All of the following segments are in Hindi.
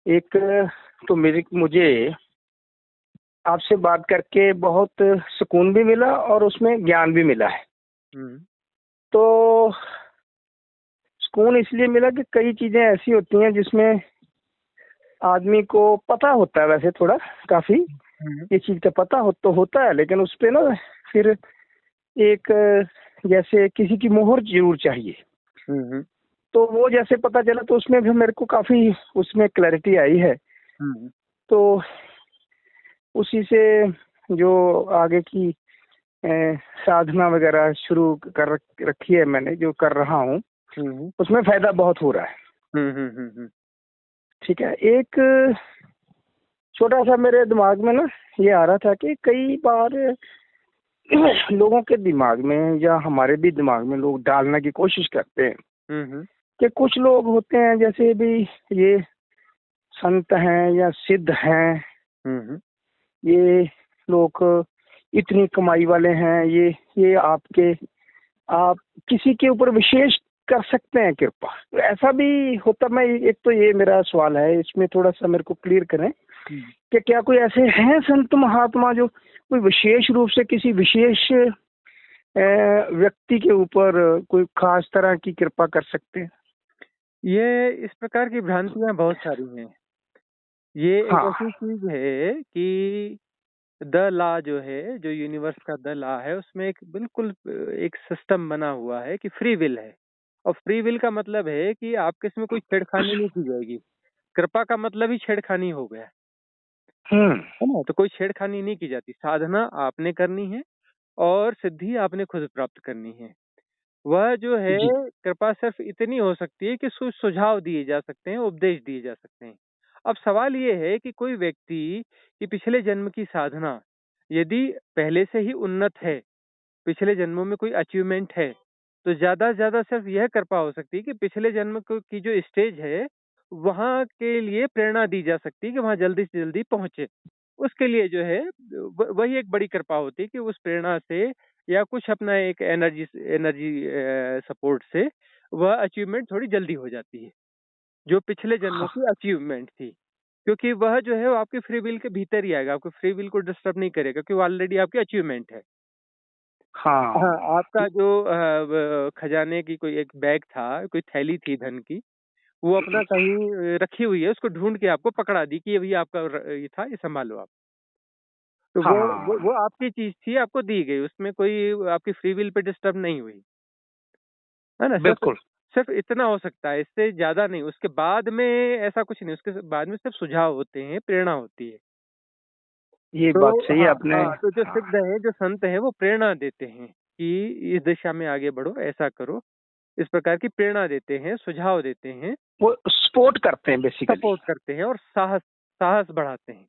एक तो मेरे मुझे आपसे बात करके बहुत सुकून भी मिला और उसमें ज्ञान भी मिला है। हम्म। तो सुकून इसलिए मिला कि कई चीजें ऐसी होती हैं जिसमें आदमी को पता होता है, वैसे थोड़ा काफी हम्म। ये चीज का पता तो होता है, लेकिन उस पे ना फिर एक जैसे किसी की मोहर जरूर चाहिए। हम्म। तो वो जैसे पता चला तो उसमें भी मेरे को काफी उसमें क्लैरिटी आई है। हम्म। तो उसी से जो आगे की अ, साधना वगैरह शुरू कर रखी है मैंने, जो कर रहा हूँ, हम्म। उसमें फायदा बहुत हो रहा है। हम्म। ठीक है। एक छोटा सा मेरे दिमाग में ना ये आ रहा था कि कई बार लोगों के दिमाग में या हमारे भी दिमाग में लोग डालने की कोशिश करते हैं हम्म। कि कुछ लोग होते हैं जैसे भी ये संत हैं या सिद्ध हैं, हम्म। ये लोग इतनी कमाई वाले हैं, ये आप किसी के ऊपर विशेष कर सकते हैं कृपा। तो ऐसा भी होता? मैं एक तो ये मेरा सवाल है, इसमें थोड़ा सा मेरे को क्लियर करें कि क्या कोई ऐसे हैं संत महात्मा जो कोई विशेष रूप से किसी विशेष व्यक्ति के ऊपर कोई खास तरह की कृपा कर सकते हैं? ये इस प्रकार की भ्रांतियां बहुत सारी हैं। ये एक हाँ। ऐसी चीज है कि द लॉ जो है, जो यूनिवर्स का द लॉ है, उसमें एक बिल्कुल एक सिस्टम बना हुआ है कि फ्री विल है। और फ्री विल का मतलब है कि आपके इसमें कोई छेड़खानी नहीं की जाएगी। कृपा का मतलब ही छेड़खानी हो गया, हम्म। है ना। तो कोई छेड़खानी नहीं की जाती। साधना आपने करनी है और सिद्धि आपने खुद प्राप्त करनी है। वह जो है, जी। कृपा सिर्फ इतनी हो सकती है कि सुझाव दिए जा सकते हैं, उपदेश दिए जा सकते हैं। अब सवाल ये है कि कोई व्यक्ति की पिछले जन्म की साधना यदि पहले से ही उन्नत है, पिछले जन्मों में कोई अचीवमेंट है, तो ज्यादा से ज्यादा सिर्फ यह कृपा हो सकती है कि पिछले जन्म की जो स्टेज है वहां के लिए प्रेरणा दी जा सकती है कि वहां जल्दी से जल्दी पहुंचे। उसके लिए जो है वही एक बड़ी कृपा होती है कि उस प्रेरणा से या कुछ अपना एक एनर्जी एनर्जी सपोर्ट से वह अचीवमेंट थोड़ी जल्दी हो जाती है, जो पिछले जन्मों हाँ। की अचीवमेंट थी। क्योंकि वह जो है वो आपके फ्री विल के भीतर ही आएगा, आपके फ्री विल को डिस्टर्ब नहीं करेगा, क्योंकि वो ऑलरेडी आपकी अचीवमेंट है। हाँ, हाँ। आपका जो खजाने की कोई एक बैग था, कोई थैली थी धन की, वो अपना कहीं रखी हुई है, उसको ढूंढ के आपको पकड़ा दी कि ये भैया आपका ये था, ये संभालो आप। तो वो हाँ। आपकी चीज थी, आपको दी गई, उसमें कोई आपकी फ्री विल पे डिस्टर्ब नहीं हुई, है ना। सिर्फ बिल्कुल। सिर्फ इतना हो सकता है, इससे ज्यादा नहीं। उसके बाद में ऐसा कुछ नहीं, उसके बाद में सिर्फ सुझाव होते हैं, प्रेरणा होती है। ये तो बात सही है हाँ आपने। हाँ, तो जो हाँ। सिद्ध है, जो संत है, वो प्रेरणा देते हैं कि इस दिशा में आगे बढ़ो, ऐसा करो। इस प्रकार की प्रेरणा देते हैं, सुझाव देते हैं, वो सपोर्ट करते हैं बेसिकली। सपोर्ट करते हैं और साहस साहस बढ़ाते हैं।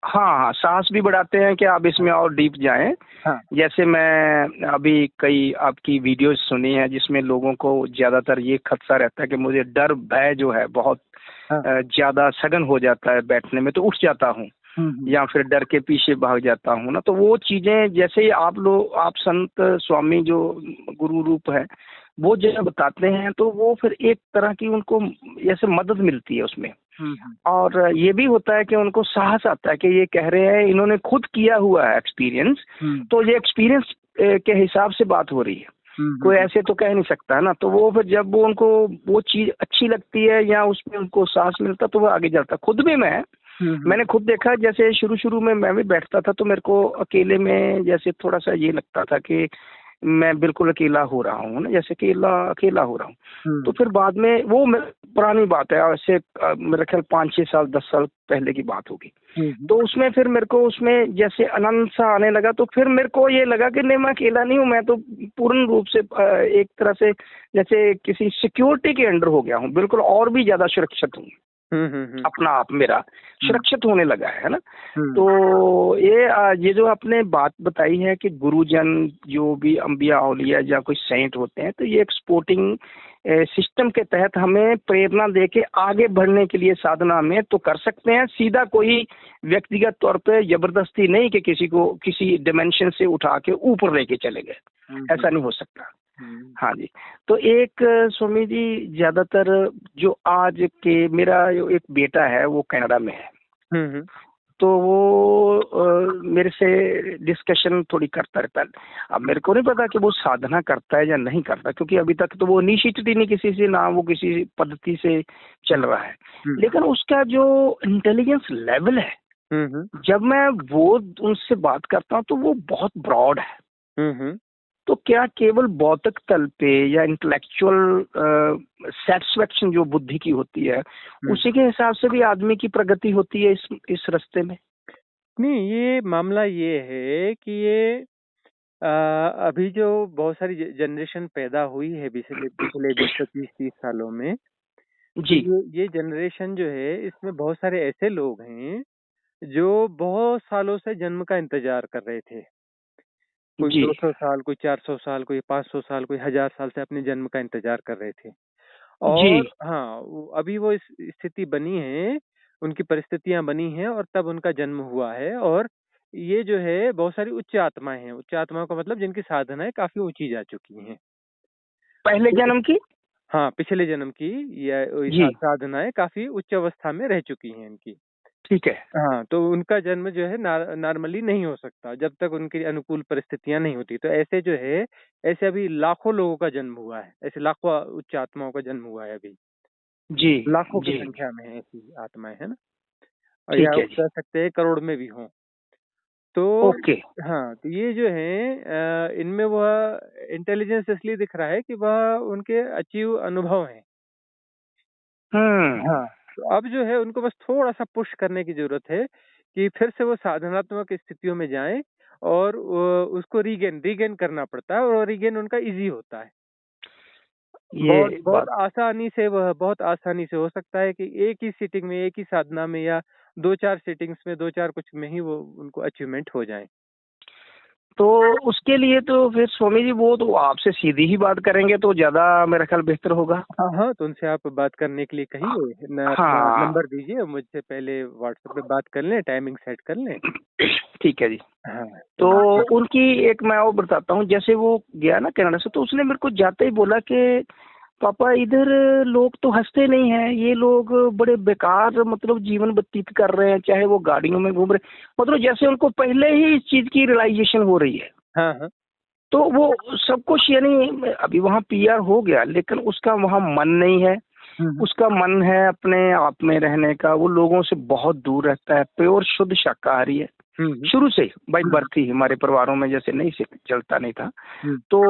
हाँ हाँ, साहस भी बढ़ाते हैं कि आप इसमें और डीप जाएं। हाँ जैसे मैं अभी कई आपकी वीडियोस सुनी है जिसमें लोगों को ज्यादातर ये खदशा रहता है कि मुझे डर भय जो है बहुत हाँ। ज्यादा सघन हो जाता है, बैठने में तो उठ जाता हूँ या फिर डर के पीछे भाग जाता हूँ ना। तो वो चीजें जैसे ही आप संत स्वामी जो गुरु रूप है वो जब बताते हैं तो वो फिर एक तरह की उनको जैसे मदद मिलती है उसमें। और ये भी होता है कि उनको साहस आता है कि ये कह रहे हैं, इन्होंने खुद किया हुआ है एक्सपीरियंस, तो ये एक्सपीरियंस के हिसाब से बात हो रही है। कोई ऐसे तो कह नहीं सकता है ना। तो वो फिर जब वो उनको वो चीज अच्छी लगती है या उसमें उनको साहस मिलता तो वो आगे जाता। खुद भी मैंने खुद देखा, जैसे शुरू शुरू में मैं भी बैठता था तो मेरे को अकेले में जैसे थोड़ा सा ये लगता था कि मैं बिल्कुल अकेला हो रहा हूँ ना, जैसे अकेला अकेला हो रहा हूँ। तो फिर बाद में वो पुरानी बात है, ऐसे मेरे ख्याल 5-6 साल 10 साल पहले की बात होगी। तो उसमें फिर मेरे को उसमें जैसे आनंद सा आने लगा। तो फिर मेरे को ये लगा कि नहीं, मैं अकेला नहीं हूँ, मैं तो पूर्ण रूप से एक तरह से जैसे किसी सिक्योरिटी के अंडर हो गया हूँ, बिल्कुल और भी ज्यादा सुरक्षित हूँ। अपना आप मेरा सुरक्षित होने लगा है ना। तो ये जो आपने बात बताई है कि गुरुजन जो भी अंबिया औलिया या कोई सेंट होते हैं, तो ये एक सपोर्टिंग सिस्टम के तहत हमें प्रेरणा देके आगे बढ़ने के लिए साधना में तो कर सकते हैं। सीधा कोई व्यक्तिगत तौर पे जबरदस्ती नहीं कि किसी को किसी डिमेंशन से उठा के ऊपर लेके चले गए, ऐसा नहीं हो सकता। हाँ जी। तो एक स्वामी जी, ज्यादातर जो आज के, मेरा जो एक बेटा है वो कनाडा में है, तो वो मेरे से डिस्कशन थोड़ी करता रहता है। अब मेरे को नहीं पता कि वो साधना करता है या नहीं करता, क्योंकि अभी तक तो वो निश्चित ही नहीं किसी से, ना वो किसी पद्धति से चल रहा है। लेकिन उसका जो इंटेलिजेंस लेवल है, जब मैं वो उनसे बात करता हूँ तो वो बहुत ब्रॉड है। तो क्या केवल भौतिक तल पे या इंटेलेक्चुअल सेटिस्फेक्शन जो बुद्धि की होती है, उसी के हिसाब से भी आदमी की प्रगति होती है इस रास्ते में? नहीं, ये मामला ये है कि ये अभी जो बहुत सारी जनरेशन पैदा हुई है पिछले 20-25-30 सालों में, जी। ये जनरेशन जो है, इसमें बहुत सारे ऐसे लोग हैं जो बहुत सालों से जन्म का इंतजार कर रहे थे। कोई 200 साल, कोई 400 साल, कोई 500 साल, कोई 1000 साल से अपने जन्म का इंतजार कर रहे थे। और हाँ, अभी वो इस स्थिति बनी है, उनकी परिस्थितियां बनी हैं और तब उनका जन्म हुआ है। और ये जो है बहुत सारी उच्च आत्माएं हैं। उच्च आत्माओं का मतलब जिनकी साधनाएं काफी ऊंची जा चुकी हैं। पहले जन्म की? हाँ, पिछले जन्म की या साधनाएं काफी उच्च अवस्था में रह चुकी हैं इनकी। ठीक है। हाँ, तो उनका जन्म जो है नॉर्मली नहीं हो सकता जब तक उनकी अनुकूल परिस्थितियां नहीं होती। तो ऐसे जो है, ऐसे अभी लाखों लोगों का जन्म हुआ है, ऐसे लाखों उच्च आत्माओं का जन्म हुआ है अभी। जी। लाखों की जी। संख्या में है ऐसी आत्माएं, है ना। और या ठीक है जी। कह सकते हैं करोड़ में भी हों। तो ओके। हाँ, तो ये जो है इनमें वह इंटेलिजेंस इसलिए दिख रहा है कि वह उनके अचीव अनुभव हैं। हाँ, तो अब जो है उनको बस थोड़ा-सा पुश करने की ज़रूरत है कि फिर से वो साधनात्मक स्थितियों में जाएँ और उसको रीगेन करना पड़ता है और रीगेन उनका ईज़ी होता है। बहुत आसानी से, वह बहुत आसानी से हो सकता है कि एक ही सिटिंग में, एक ही साधना में या 2-4 सिटिंग्स में, 2-4 कुछ में ही वो उनको अचीवमेंट हो जाए। तो उसके लिए तो फिर स्वामी जी वो तो आपसे सीधी ही बात करेंगे तो ज्यादा मेरा ख्याल बेहतर होगा। हाँ, तो उनसे आप बात करने के लिए कहिए, हाँ। नंबर दीजिए मुझसे, पहले व्हाट्सएप पे बात कर लें, टाइमिंग सेट कर लें। ठीक है जी। हाँ, तो उनकी एक मैं और बताता हूँ, जैसे वो गया ना कनाडा से, तो उसने मेरे को जाते ही बोला कि पापा इधर लोग तो हंसते नहीं हैं, ये लोग बड़े बेकार मतलब जीवन व्यतीत कर रहे हैं, चाहे वो गाड़ियों में घूम रहे, मतलब जैसे उनको पहले ही इस चीज की रियलाइजेशन हो रही है। हाँ। तो वो सब कुछ, यानी अभी वहाँ पीआर हो गया लेकिन उसका वहाँ मन नहीं है। उसका मन है अपने आप में रहने का, वो लोगों से बहुत दूर रहता है, प्योर शुद्ध शाकाहारी है शुरू से, बाई बर्थ ही। हमारे परिवारों में जैसे नहीं से चलता नहीं था, तो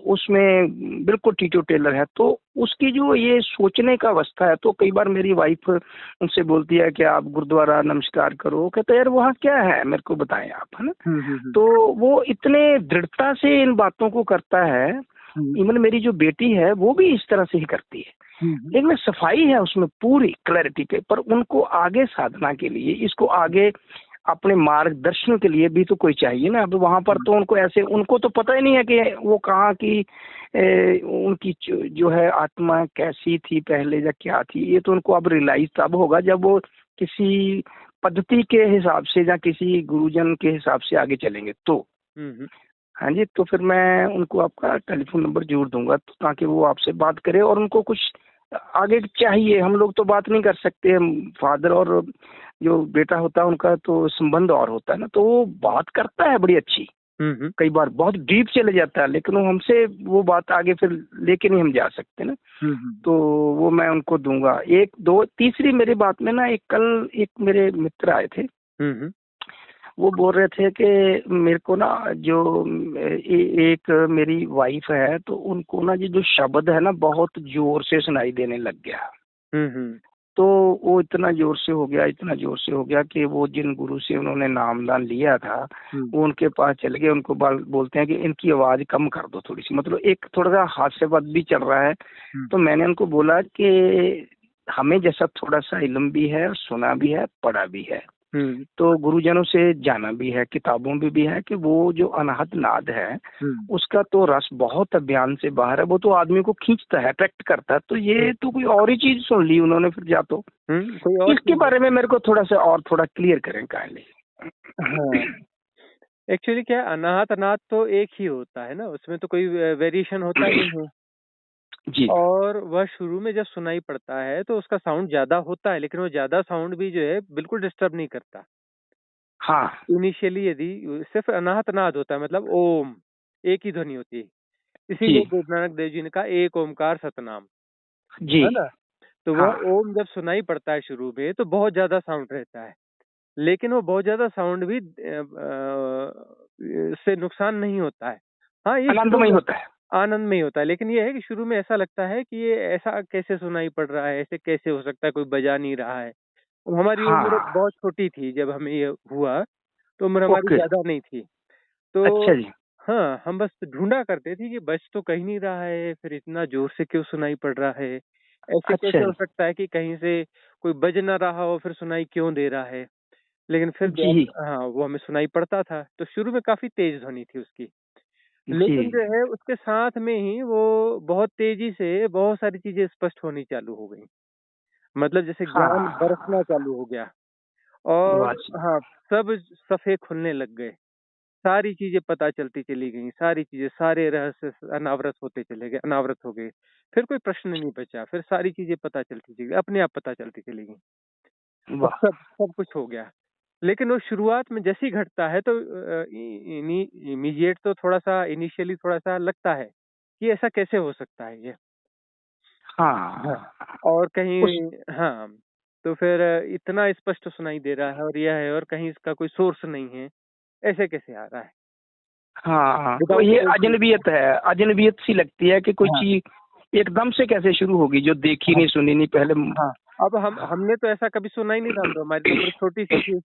उसमें बिल्कुल टीटो टेलर है। तो उसकी जो ये सोचने का अवस्था है, तो कई बार मेरी वाइफ उनसे बोलती है कि आप गुरुद्वारा नमस्कार करो, कहते यार वहाँ क्या है मेरे को बताएं आप, है ना। तो वो इतने दृढ़ता से इन बातों को करता है। इवन मेरी जो बेटी है वो भी इस तरह से ही करती है, लेकिन सफाई है उसमें पूरी क्लैरिटी पे। पर उनको आगे साधना के लिए, इसको आगे अपने मार्गदर्शन के लिए भी तो कोई चाहिए ना। अब वहां पर तो उनको ऐसे, उनको तो पता ही नहीं है कि वो कहाँ की उनकी जो है आत्मा कैसी थी पहले या क्या थी। ये तो उनको अब रियलाइज तब होगा जब वो किसी पद्धति के हिसाब से या किसी गुरुजन के हिसाब से आगे चलेंगे तो। हाँ जी। तो फिर मैं उनको आपका टेलीफोन नंबर जोड़ दूंगा, तो ताकि वो आपसे बात करे। और उनको कुछ आगे चाहिए, हम लोग तो बात नहीं कर सकते, फादर और जो बेटा होता है उनका तो संबंध और होता है ना। तो वो बात करता है बड़ी अच्छी, कई बार बहुत डीप चले जाता है, लेकिन वो हमसे वो बात आगे फिर लेके नहीं हम जा सकते ना। तो वो मैं उनको दूंगा। एक दो तीसरी मेरी बात में ना, कल एक मेरे मित्र आए थे, वो बोल रहे थे कि मेरे को ना जो एक मेरी वाइफ है, तो उनको ना ये जो शब्द है ना बहुत जोर से सुनाई देने लग गया। तो वो इतना जोर से हो गया, इतना जोर से हो गया कि वो जिन गुरु से उन्होंने नामदान लिया था वो उनके पास चले गए। उनको बोलते हैं कि इनकी आवाज कम कर दो थोड़ी सी, मतलब एक थोड़ा सा हास्यास्पद भी चल रहा है। तो मैंने उनको बोला कि हमें जैसा थोड़ा सा इल्म भी है, सुना भी है, पढ़ा भी है, तो गुरुजनों से जाना भी है, किताबों में भी है कि वो जो अनाहत नाद है उसका तो रस बहुत अभियान से बाहर है, वो तो आदमी को खींचता है, अट्रैक्ट करता है। तो ये तो कोई और ही चीज सुन ली उन्होंने फिर जा तो। इसके बारे में मेरे को थोड़ा सा और थोड़ा क्लियर करें काइंडली। हाँ, एक्चुअली क्या है, अनाहत अनाथ तो एक ही होता है ना, उसमें तो कोई वेरिएशन होता नहीं है। जी। और वह शुरू में जब सुनाई पड़ता है तो उसका साउंड ज्यादा होता है, लेकिन वो ज्यादा साउंड भी जो है बिल्कुल डिस्टर्ब नहीं करता। हाँ इनिशियली यदि सिर्फ अनाहत नाद होता है, मतलब ओम, एक ही ध्वनि होती है। जी। इसीलिए गुरु नानक देव जी ने कहा एक ओमकार सतनाम, जी। है ना। तो हाँ वह ओम जब सुनाई पड़ता है शुरू में तो बहुत ज्यादा साउंड रहता है, लेकिन वो बहुत ज्यादा साउंड भी से नुकसान नहीं होता है। हाँ, ये शुरू आनंदमय में होता है। आनंदमय होता है, लेकिन ये है कि शुरू में ऐसा लगता है कि ये ऐसा कैसे सुनाई पड़ रहा है, ऐसे कैसे हो सकता है, कोई बजा नहीं रहा है। हमारी उम्र हाँ। बहुत छोटी थी जब हमें ये हुआ, तो उम्र हमारी ओके। ज्यादा नहीं थी। तो अच्छा जी। हाँ, हम बस ढूंढा करते थे कि बज तो कहीं नहीं रहा है, फिर इतना जोर से क्यों सुनाई पड़ रहा है, ऐसे अच्छा कैसे हो जी। सकता है कि कहीं से कोई बज ना रहा हो फिर सुनाई क्यों दे रहा है। लेकिन फिर जी। जब हाँ, वो हमें सुनाई पड़ता था तो शुरू में काफी तेज ध्वनि थी उसकी, जी। लेकिन जो है उसके साथ में ही वो बहुत तेजी से बहुत सारी चीजें स्पष्ट होनी चालू हो गई। मतलब जैसे ज्ञान हाँ। बरसना चालू हो गया, और वाह जी। हाँ, सब सफ़े खुलने लग गए। सारी चीज़ें पता चलती चली गईं, सारी चीज़ें, सारे रहस्य अनावृत होते चले गए, अनावृत हो गए। फिर कोई प्रश्न नहीं बचा, फिर सारी चीज़ें पता चलती चली गई, अपने आप पता चलती चली गईं। और वाह। सब सब कुछ हो गया। लेकिन वो शुरुआत में जैसे ही घटता है तो इमीडिएट तो थोड़ा-सा इनिशियली थोड़ा-सा लगता है कि ऐसा कैसे हो सकता है ये? हाँ, हाँ। और उस कहीं हाँ, तो फिर इतना स्पष्ट सुनाई दे रहा है और यह है, और कहीं इसका कोई सोर्स नहीं है, ऐसे कैसे आ रहा है? हाँ, तो विदाउट ये सोर्स। अजनबियत है, अजनबियत सी लगती है कि कोई हाँ, चीज़ एकदम से कैसे शुरू होगी जो देखी हाँ, नहीं, सुनी नहीं पहले। हाँ। अब हमने तो ऐसा कभी सुना ही नहीं था, तो हमारी तो उम्र छोटी-सी थी,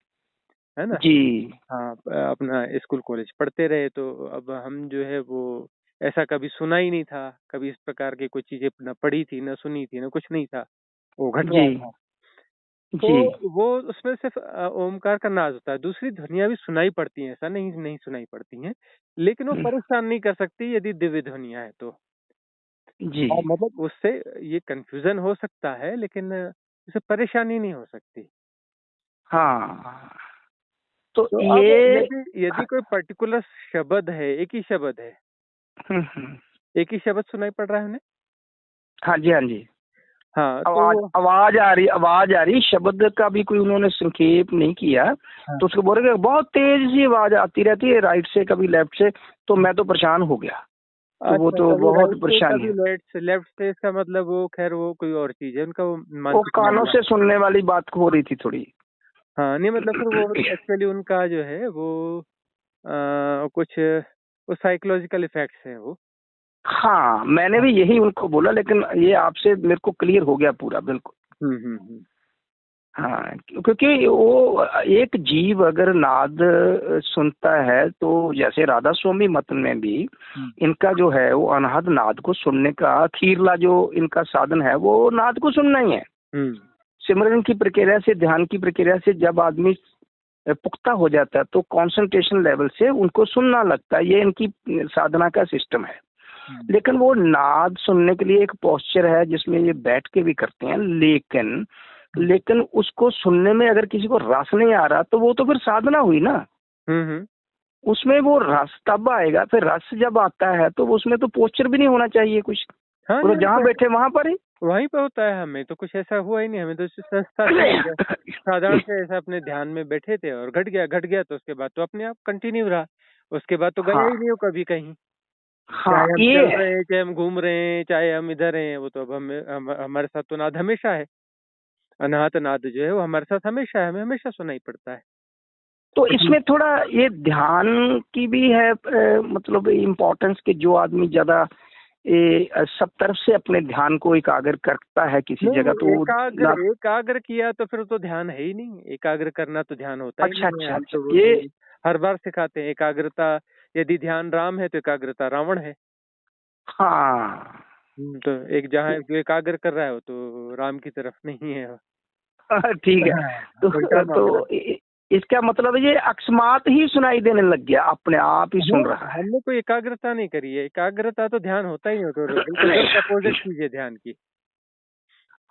है ना? जी। हाँ, अपना स्कूल कॉलेज पढ़ते रहे, तो अब हम जो है वो ऐसा कभी सुना ही नहीं था, कभी इस प्रकार की कोई चीज़ें ना पढ़ी थी, ना सुनी थी, ना कुछ नहीं था, वो घट जी। रहा था। तो जी। वो उसमें सिर्फ़ ओमकार का नाद होता है, दूसरी ध्वनियाँ भी सुनाई पड़ती हैं, ऐसा नहीं नहीं सुनाई पड़ती हैं, लेकिन वो हुँ। परेशान नहीं कर सकती यदि दिव्य ध्वनियाँ हैं तो। जी। हाँ, मतलब उससे ये कन्फ्यूज़न हो सकता है, लेकिन उससे परेशानी नहीं हो सकती। हाँ, तो तो अब ये यदि यदि कोई पर्टिकुलर शब्द है, एक ही शब्द है, हुँ, हुँ। एक ही शब्द सुनाई पड़ रहा है उन्हें? हाँ जी, हाँ जी। हाँ, तो आवाज़ वो आवाज़ आ रही, शब्द का भी कोई उन्होंने संक्षेप नहीं किया, हाँ, तो उसको बोल रहे कि बहुत तेज़ सी आवाज़ आती रहती है राइट से, कभी लेफ्ट से, तो मैं तो परेशान हो गया। तो वो अच्छा, तो कभी राइट बहुत से, परेशानी कभी है। लेफ्ट से, इसका मतलब वो ख़ैर वो कोई और चीज़ है, उनका वो वो मानसिक कानों मामला। से सुनने वाली बात हो रही थी थोड़ी। हाँ, नहीं मतलब फिर वो एक्चुअली उनका जो है वो कुछ वो साइकोलॉजिकल इफ़ेक्ट्स हैं वो। हाँ, मैंने हाँ। भी यही उनको बोला, लेकिन ये आपसे मेरे को क्लियर हो गया पूरा, बिल्कुल। हुँ, हुँ, हुँ। हाँ, क्योंकि वो एक जीव अगर नाद सुनता है, तो जैसे राधा स्वामी मत में भी हुँ, इनका जो है वो अनहद नाद को सुनने का आखिरला जो इनका साधन है वो नाद को सुनना ही है। हुँ, सिमरन की प्रक्रिया से, ध्यान की प्रक्रिया से जब आदमी पुख्ता हो जाता है तो कंसंट्रेशन लेवल से उनको सुनना लगता है, ये इनकी साधना का सिस्टम है। हुँ, लेकिन वो नाद सुनने के लिए एक पोस्चर है जिसमें ये बैठ के भी करते हैं, लेकिन हुँ, लेकिन उसको सुनने में अगर किसी को रस नहीं आ रहा तो वो तो फिर साधना हुई ना। हुँ, हुँ। उसमें वो रस तब आएगा, फिर रस जब आता है तो उसमें तो पोस्चर भी नहीं होना चाहिए कुछ, हाँ, वो नहीं तो जहाँ मतलब बैठे वहां पर ही। वहीं पे होता है, हमें तो कुछ ऐसा हुआ ही नहीं, हमें तो संस्था से ही बस साधारण से ऐसा अपने ध्यान में बैठे थे और घट गया तो उसके बाद तो अपने आप कंटिन्यू रहा। उसके बाद तो गया हाँ। ही नहीं हूँ कभी कहीं। हाँ, चाहे हम ये चल है। रहे हैं, चाहे हम घूम रहे हैं, चाहे हम इधर हैं, वो तो अब हमारे साथ तो नाद हमेशा है। अनाहत नाद जो है वो हमारे साथ हमेशा है, हमें हमेशा सुनाई पड़ता है। तो जी। इसमें थोड़ा ये ध्यान की भी है, मतलब इम्पोर्टेंस के जो आदमी ज्यादा सब तरफ से अपने ध्यान को एकाग्र करता है किसी नहीं, जगह, तो वो ना। एकाग्र किया तो फिर तो ध्यान है ही नहीं। एकाग्र करना तो ध्यान होता ही अच्छा नहीं है। अच्छा हम अच्छा, तो ये हर बार सिखाते हैं एकाग्रता, यदि ध्यान राम है तो एकाग्रता रावण है। हाँ। तो एक जहाँ जो एकाग्र कर रहा है वो तो राम की तरफ नहीं है। ठीक है। हाँ, उल्टा मामला। तो इसका मतलब ये अकस्मात ही सुनाई देने लग गया, अपने आप ही हाँ, सुन रहा है। हमने कोई एकाग्रता नहीं करी है। एकाग्रता तो ध्यान होता ही नहीं, तो बिल्कुल जस्ट अपोजिट चीज़ है ध्यान की।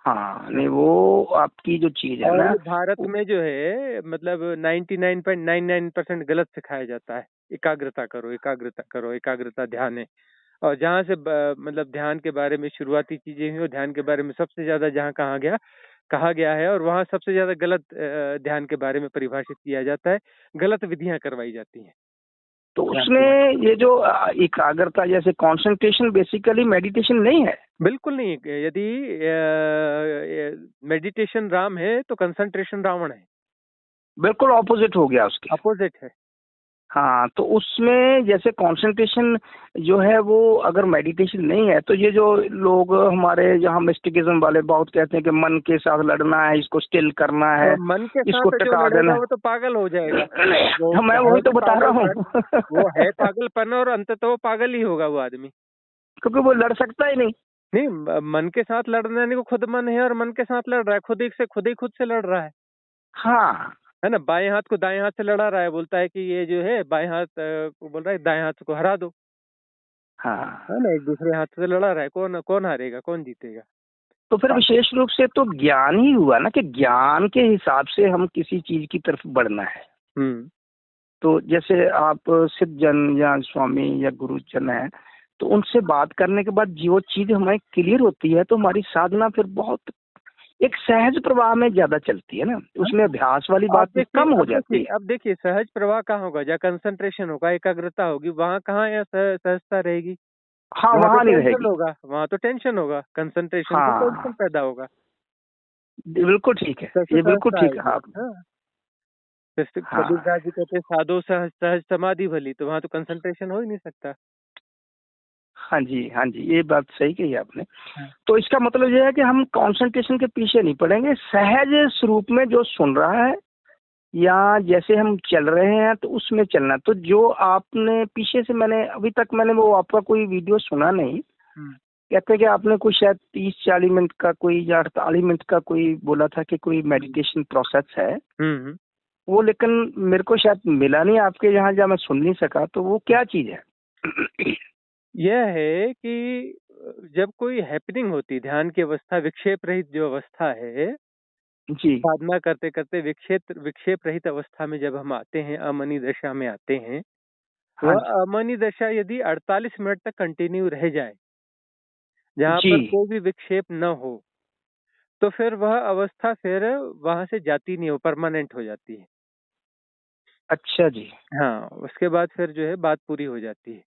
हाँ, नहीं वो आपकी जो चीज है और ना, ये भारत में जो है मतलब 99.99% गलत सिखाया जाता है। एकाग्रता करो, एकाग्रता करो, एकाग्रता ध्यान है। और जहाँ से मतलब ध्यान के बारे में शुरुआती चीजें हुई और ध्यान के बारे में सबसे ज्यादा जहाँ कहा गया है, और वहाँ सबसे ज्यादा गलत ध्ध्यान के बारे में परिभाषित किया जाता है, गलत विधियां करवाई जाती हैं तो ध्यान के बारे में। उसमें ये जो एकाग्रता जैसे कंसंट्रेशन बेसिकली मेडिटेशन नहीं है। बिल्कुल नहीं। यदि मेडिटेशन राम है तो कंसंट्रेशन रावण है, बिल्कुल ऑपोजिट हो गया उसके। अपोजिट है। हाँ, तो उसमें जैसे कंसंट्रेशन जो है वो अगर मेडिटेशन नहीं है, तो ये जो लोग हमारे जहाँ मिस्टिकिज्म वाले बहुत कहते हैं कि मन के साथ लड़ना है, इसको स्टिल करना है, मन के इसको साथ जो टिका लड़ेगा देना वो तो पागल हो जाएगा। है। मैं वही तो बता रहा हूँ। वो है पागलपन, और अंततः वो पागल ही होगा वो आदमी। क्योंकि वो लड़ सकता ही नहीं। नहीं, मन के साथ लड़ने नहीं, वो खुद मन है और मन के साथ लड़ रहा है, खुद से लड़ रहा हाँ, है ना। बाएं हाथ को दाएं हाथ से लड़ा रहा है, बोलता है कि ये जो है बाएं हाथ को बोल रहा है दाएं हाथ को हरा दो, हाँ। है ना। एक दूसरे हाथ से लड़ा रहा है, कौन कौन हारेगा, कौन जीतेगा। तो फिर विशेष रूप से तो ज्ञान ही हुआ ना, कि ज्ञान के हिसाब से हम किसी चीज की तरफ बढ़ना है। हम्म। तो जैसे आप सिद्ध जन या स्वामी या गुरुजन है, तो उनसे बात करने के बाद जो चीज हमें क्लियर होती है, तो हमारी साधना फिर बहुत एक सहज प्रवाह में ज्यादा चलती है ना, उसमें अभ्यास वाली बात कम हो जाती है। अब देखिए सहज प्रवाह कहाँ होगा, जहाँ कंसंट्रेशन होगा, एकाग्रता होगी, वहाँ कहाँ यह सहजता रहेगी। हाँ, वहाँ तो वहां नहीं टेंशन रहेगी। होगा, वहाँ तो टेंशन होगा, कंसंट्रेशन से टेंशन हाँ, पैदा होगा। बिल्कुल ठीक है, कैसे ये बिल्कुल सहजता ठीक है आएगी। आपने। हाँ, जैसे हाँ, कबीरदास जी कहते हैं साधो सहज सहज समाधि भली, तो वहाँ तो कंसंट्रेशन हो ही नहीं सकता। हाँ जी, हाँ जी, ये बात सही कही आपने। हाँ। तो इसका मतलब ये है कि हम कंसंट्रेशन के पीछे नहीं पड़ेंगे, सहज स्वरूप में जो सुन रहा है या जैसे हम चल रहे हैं तो उसमें चलना। तो जो आपने पीछे से, मैंने वो आपका कोई वीडियो सुना नहीं। कहते हैं कि आपने कोई शायद 30-40 मिनट का कोई या 48 मिनट का कोई बोला था कि कोई मेडिटेशन प्रोसेस है वो, लेकिन मेरे को शायद मिला नहीं आपके यहाँ, जहाँ मैं सुन नहीं सका। तो वो क्या चीज है? यह है कि जब कोई हैपनिंग होती, ध्यान की अवस्था, विक्षेप रहित जो अवस्था है, जी, साधना करते करते विक्षेप रहित अवस्था में जब हम आते हैं, अमनी दशा में आते हैं, हाँ वह जी, अमनी दशा यदि 48 मिनट तक कंटिन्यू रह जाए, जहाँ जी। पर कोई भी विक्षेप न हो, तो फिर वह अवस्था फिर वहां से जाती नहीं, हो परमानेंट हो जाती है। अच्छा जी। हाँ, उसके बाद फिर जो है बात पूरी हो जाती है।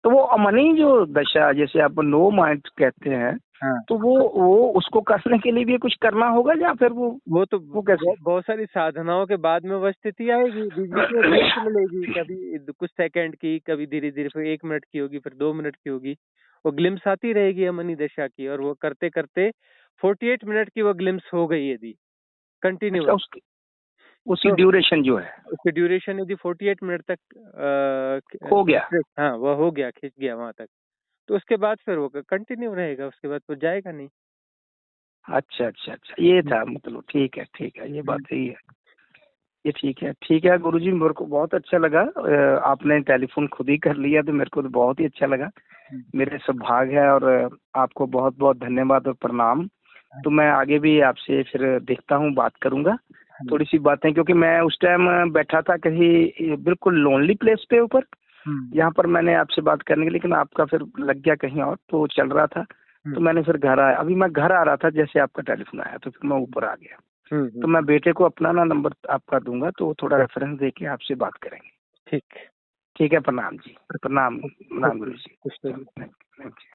तो वो अमनी जो दशा, जैसे आप नो माइंड कहते हैं, हाँ, तो वो उसको करने के लिए भी कुछ करना होगा, या फिर वो तो वो कैसे? बहुत सारी साधनाओं के बाद में वह स्थिति आएगी, बीच बीच में ग्लिम्स मिलेगी, कभी कुछ सेकंड की, कभी धीरे धीरे फिर 1 मिनट की होगी, फिर 2 मिनट की होगी। वो ग्लिम्स आती रहेगी अमनी दशा की, और वो करते करते 48 मिनट की वो ग्लिम्स हो गई यदि अच्छा, कंटिन्यूअस, उसकी तो ड्यूरेशन जो है उसकी ड्यूरेशन यदि 48 मिनट तक हो गया। हाँ वह हो गया, खिंच गया वहां तक, तो उसके बाद फिर वो कंटिन्यू रहेगा, उसके बाद तो जाएगा नहीं। अच्छा, अच्छा, अच्छा, ये था मतलब। ठीक है, ठीक है, ये बात हम्म। सही है। ये ठीक है, ठीक है गुरुजी, मेरे को बहुत अच्छा लगा। आपने टेलीफोन खुद ही कर लिया, तो मेरे को तो बहुत ही अच्छा लगा। मेरे सौभाग्य है, और आपको बहुत बहुत धन्यवाद और प्रणाम। तो मैं आगे भी आपसे फिर देखता हूँ, बात करूंगा थोड़ी सी बातें, क्योंकि मैं उस टाइम बैठा था कहीं बिल्कुल लोनली प्लेस पे ऊपर, यहाँ पर मैंने आपसे बात करने के, लेकिन आपका फिर लग गया कहीं और, तो चल रहा था। तो मैंने फिर घर आया, अभी मैं घर आ रहा था जैसे आपका टेलीफोन आया, तो फिर मैं ऊपर आ गया। तो मैं बेटे को अपना ना नंबर आपका दूंगा, तो वो थोड़ा रेफरेंस दे के आपसे बात करेंगे। ठीक। ठीक है, प्रणाम जी, प्रणाम, प्रणाम गुरु जी। कुछ तो थैंक यू।